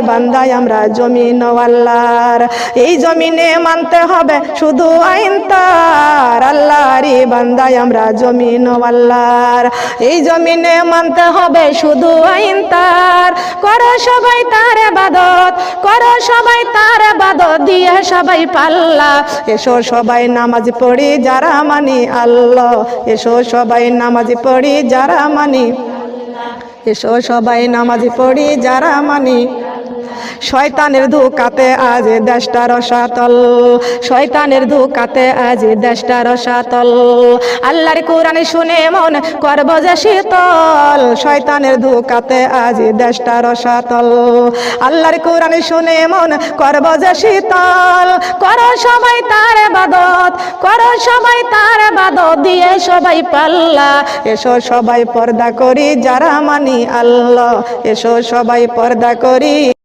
বান্দায় আমরা জমিন আল্লাহর, এই জমিনে মানতে হবে শুধু আইন তার। আল্লাহরই বান্দায় আমরা জমিন আল্লাহর, এই জমিনে মানতে হবে শুধু আইন তার। করো সবাই তার ইবাদত, করো সবাই তার ইবাদত, দিয়ে সবাই পাল্লা। এসো সবাই নামাজ পড়ি যারা মানি আল্লাহ, এসো সবাই নামাজ পড়ি যারা মানি, এসো সবাই নামাজ পড়ি যারা মানি। শয়তানের ধোঁকাতে আজ দেশটা রসাতল, শয়তানের ধোঁকাতে আজ দেশটা রসাতল। আল্লাহর কোরআন শুনে মন করব যে শীতল, শয়তানের ধোঁকাতে আজ দেশটা রসাতল। আল্লাহর কোরআন শুনে মন করব যে শীতল। করো সবাই তার ইবাদত, করো সবাই তার ইবাদত, দিয়ে সবাই পাল্লা। এসো সবাই পর্দা করি যারা মানি আল্লাহ, এসো সবাই পর্দা করি।